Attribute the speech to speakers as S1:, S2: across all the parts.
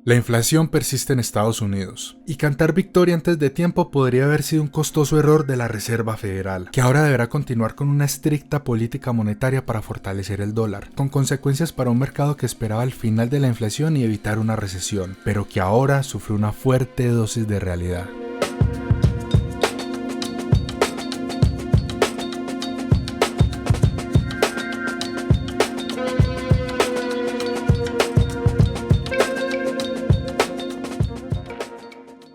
S1: La inflación persiste en Estados Unidos, y cantar victoria antes de tiempo podría haber sido un costoso error de la Reserva Federal, que ahora deberá continuar con una estricta política monetaria para fortalecer el dólar, con consecuencias para un mercado que esperaba el final de la inflación y evitar una recesión, pero que ahora sufre una fuerte dosis de realidad.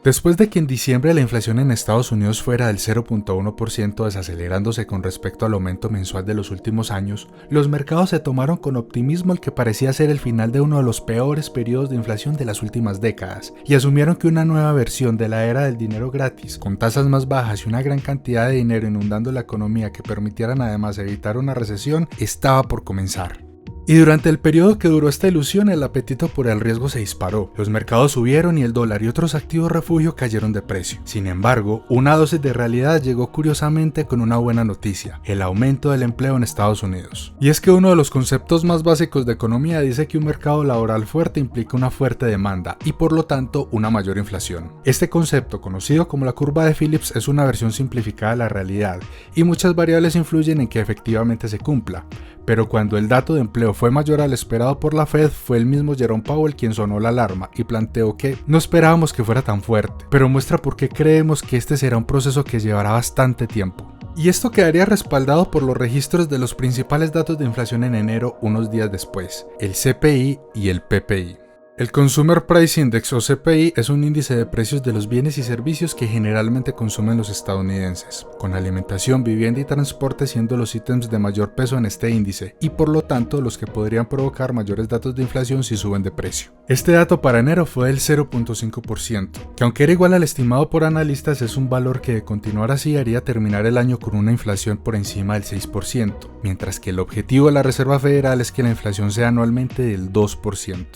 S1: Después de que en diciembre la inflación en Estados Unidos fuera del 0.1%, desacelerándose con respecto al aumento mensual de los últimos años, los mercados se tomaron con optimismo el que parecía ser el final de uno de los peores periodos de inflación de las últimas décadas, y asumieron que una nueva versión de la era del dinero gratis, con tasas más bajas y una gran cantidad de dinero inundando la economía que permitieran además evitar una recesión, estaba por comenzar. Y durante el periodo que duró esta ilusión, el apetito por el riesgo se disparó. Los mercados subieron y el dólar y otros activos refugio cayeron de precio. Sin embargo, una dosis de realidad llegó curiosamente con una buena noticia: el aumento del empleo en Estados Unidos. Y es que uno de los conceptos más básicos de economía dice que un mercado laboral fuerte implica una fuerte demanda y por lo tanto una mayor inflación. Este concepto, conocido como la curva de Phillips, es una versión simplificada de la realidad y muchas variables influyen en que efectivamente se cumpla. Pero cuando el dato de empleo fue mayor al esperado por la Fed, fue el mismo Jerome Powell quien sonó la alarma y planteó que no esperábamos que fuera tan fuerte, pero muestra por qué creemos que este será un proceso que llevará bastante tiempo. Y esto quedaría respaldado por los registros de los principales datos de inflación en enero unos días después, el CPI y el PPI. El Consumer Price Index o CPI es un índice de precios de los bienes y servicios que generalmente consumen los estadounidenses, con alimentación, vivienda y transporte siendo los ítems de mayor peso en este índice y por lo tanto los que podrían provocar mayores datos de inflación si suben de precio. Este dato para enero fue del 0.5%, que aunque era igual al estimado por analistas, es un valor que de continuar así haría terminar el año con una inflación por encima del 6%, mientras que el objetivo de la Reserva Federal es que la inflación sea anualmente del 2%.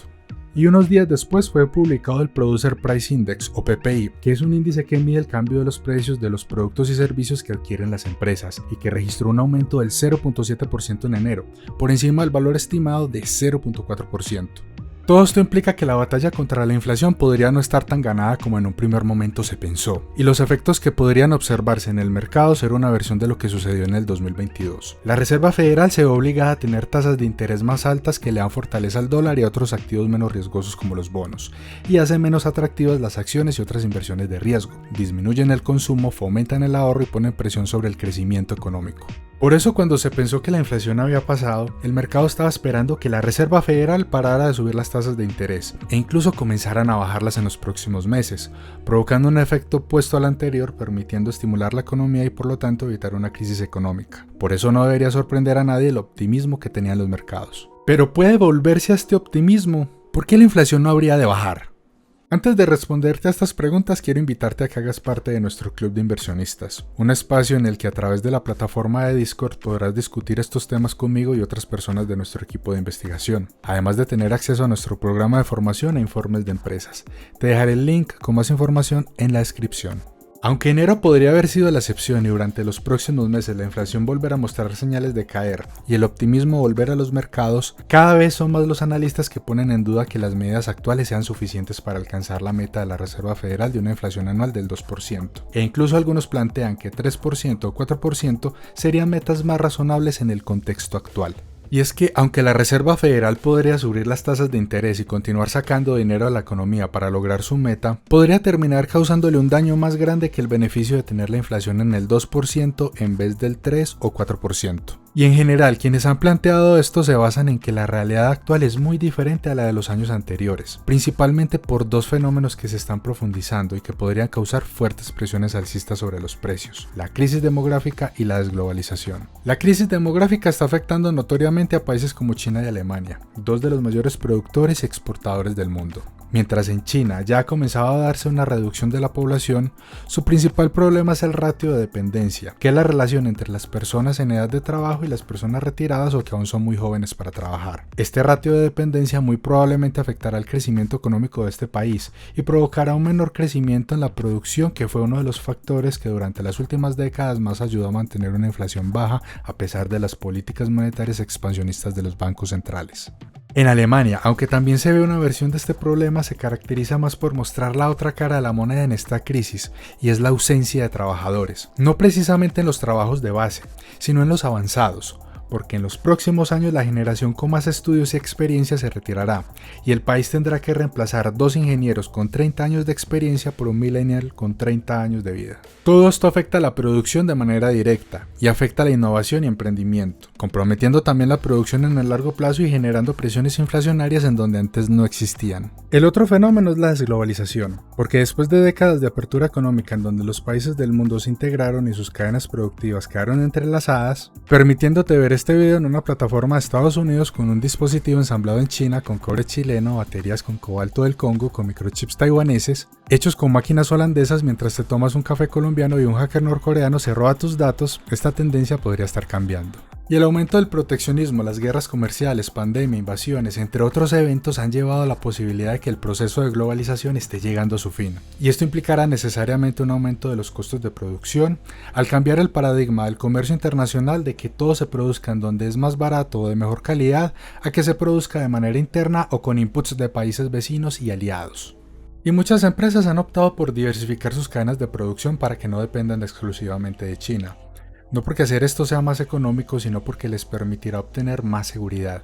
S1: Y unos días después fue publicado el Producer Price Index o PPI, que es un índice que mide el cambio de los precios de los productos y servicios que adquieren las empresas y que registró un aumento del 0.7% en enero, por encima del valor estimado de 0.4%. Todo esto implica que la batalla contra la inflación podría no estar tan ganada como en un primer momento se pensó, y los efectos que podrían observarse en el mercado ser una versión de lo que sucedió en el 2022. La Reserva Federal se ve obligada a tener tasas de interés más altas que le dan fortaleza al dólar y a otros activos menos riesgosos como los bonos, y hacen menos atractivas las acciones y otras inversiones de riesgo, disminuyen el consumo, fomentan el ahorro y ponen presión sobre el crecimiento económico. Por eso, cuando se pensó que la inflación había pasado, el mercado estaba esperando que la Reserva Federal parara de subir las tasas de interés e incluso comenzaran a bajarlas en los próximos meses, provocando un efecto opuesto al anterior, permitiendo estimular la economía y por lo tanto evitar una crisis económica. Por eso no debería sorprender a nadie el optimismo que tenían los mercados. Pero puede volverse a este optimismo. ¿Por qué la inflación no habría de bajar? Antes de responderte a estas preguntas, quiero invitarte a que hagas parte de nuestro Club de Inversionistas, un espacio en el que a través de la plataforma de Discord podrás discutir estos temas conmigo y otras personas de nuestro equipo de investigación, además de tener acceso a nuestro programa de formación e informes de empresas. Te dejaré el link con más información en la descripción. Aunque enero podría haber sido la excepción y durante los próximos meses la inflación volverá a mostrar señales de caer y el optimismo volver a los mercados, cada vez son más los analistas que ponen en duda que las medidas actuales sean suficientes para alcanzar la meta de la Reserva Federal de una inflación anual del 2%. E incluso algunos plantean que 3% o 4% serían metas más razonables en el contexto actual. Y es que, aunque la Reserva Federal podría subir las tasas de interés y continuar sacando dinero a la economía para lograr su meta, podría terminar causándole un daño más grande que el beneficio de tener la inflación en el 2% en vez del 3 o 4%. Y en general, quienes han planteado esto se basan en que la realidad actual es muy diferente a la de los años anteriores, principalmente por dos fenómenos que se están profundizando y que podrían causar fuertes presiones alcistas sobre los precios: la crisis demográfica y la desglobalización. La crisis demográfica está afectando notoriamente a países como China y Alemania, dos de los mayores productores y exportadores del mundo. Mientras en China ya ha comenzado a darse una reducción de la población, su principal problema es el ratio de dependencia, que es la relación entre las personas en edad de trabajo y las personas retiradas o que aún son muy jóvenes para trabajar. Este ratio de dependencia muy probablemente afectará el crecimiento económico de este país y provocará un menor crecimiento en la producción, que fue uno de los factores que durante las últimas décadas más ayudó a mantener una inflación baja a pesar de las políticas monetarias expansionistas de los bancos centrales. En Alemania, aunque también se ve una versión de este problema, se caracteriza más por mostrar la otra cara de la moneda en esta crisis, y es la ausencia de trabajadores. No precisamente en los trabajos de base, sino en los avanzados, porque en los próximos años la generación con más estudios y experiencia se retirará, y el país tendrá que reemplazar 2 ingenieros con 30 años de experiencia por un millennial con 30 años de vida. Todo esto afecta a la producción de manera directa, y afecta a la innovación y emprendimiento, comprometiendo también la producción en el largo plazo y generando presiones inflacionarias en donde antes no existían. El otro fenómeno es la desglobalización, porque después de décadas de apertura económica en donde los países del mundo se integraron y sus cadenas productivas quedaron entrelazadas, permitiéndote ver este video en una plataforma de Estados Unidos con un dispositivo ensamblado en China con cobre chileno, baterías con cobalto del Congo, con microchips taiwaneses, hechos con máquinas holandesas mientras te tomas un café colombiano y un hacker norcoreano se roba tus datos, esta tendencia podría estar cambiando. Y el aumento del proteccionismo, las guerras comerciales, pandemia, invasiones, entre otros eventos han llevado a la posibilidad de que el proceso de globalización esté llegando a su fin. Y esto implicará necesariamente un aumento de los costos de producción, al cambiar el paradigma del comercio internacional de que todo se produzca en donde es más barato o de mejor calidad, a que se produzca de manera interna o con inputs de países vecinos y aliados. Y muchas empresas han optado por diversificar sus cadenas de producción para que no dependan exclusivamente de China. No porque hacer esto sea más económico, sino porque les permitirá obtener más seguridad.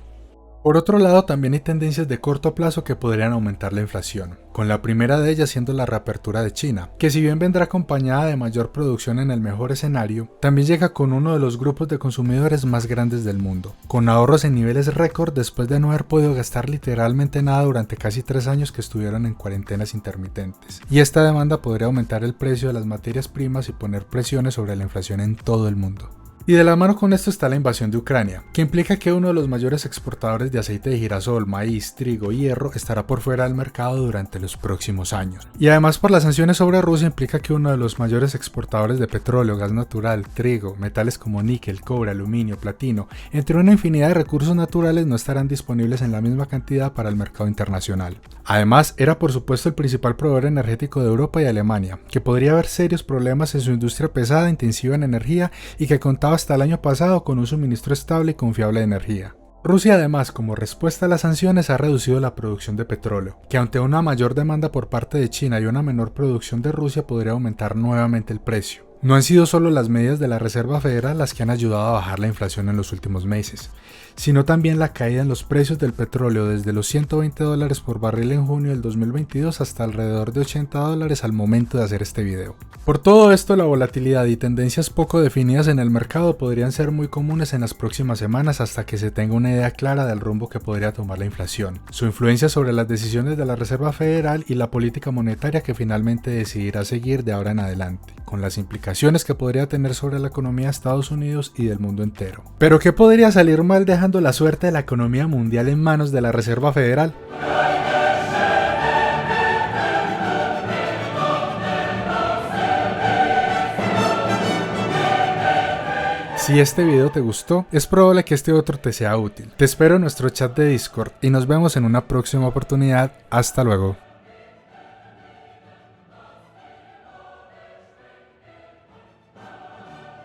S1: Por otro lado, también hay tendencias de corto plazo que podrían aumentar la inflación, con la primera de ellas siendo la reapertura de China, que si bien vendrá acompañada de mayor producción en el mejor escenario, también llega con uno de los grupos de consumidores más grandes del mundo, con ahorros en niveles récord después de no haber podido gastar literalmente nada durante casi 3 años que estuvieron en cuarentenas intermitentes. Y esta demanda podría aumentar el precio de las materias primas y poner presiones sobre la inflación en todo el mundo. Y de la mano con esto está la invasión de Ucrania, que implica que uno de los mayores exportadores de aceite de girasol, maíz, trigo y hierro estará por fuera del mercado durante los próximos años. Y además por las sanciones sobre Rusia implica que uno de los mayores exportadores de petróleo, gas natural, trigo, metales como níquel, cobre, aluminio, platino, entre una infinidad de recursos naturales no estarán disponibles en la misma cantidad para el mercado internacional. Además, era por supuesto el principal proveedor energético de Europa y Alemania, que podría haber serios problemas en su industria pesada, intensiva en energía y que contaba hasta el año pasado con un suministro estable y confiable de energía. Rusia además, como respuesta a las sanciones, ha reducido la producción de petróleo, que ante una mayor demanda por parte de China y una menor producción de Rusia podría aumentar nuevamente el precio. No han sido solo las medidas de la Reserva Federal las que han ayudado a bajar la inflación en los últimos meses, sino también la caída en los precios del petróleo desde los $120 por barril en junio del 2022 hasta alrededor de $80 al momento de hacer este video. Por todo esto, la volatilidad y tendencias poco definidas en el mercado podrían ser muy comunes en las próximas semanas hasta que se tenga una idea clara del rumbo que podría tomar la inflación, su influencia sobre las decisiones de la Reserva Federal y la política monetaria que finalmente decidirá seguir de ahora en adelante, con las implicaciones que podría tener sobre la economía de Estados Unidos y del mundo entero. ¿Pero qué podría salir mal dejando la suerte de la economía mundial en manos de la Reserva Federal? Si este video te gustó, es probable que este otro te sea útil. Te espero en nuestro chat de Discord y nos vemos en una próxima oportunidad. Hasta luego.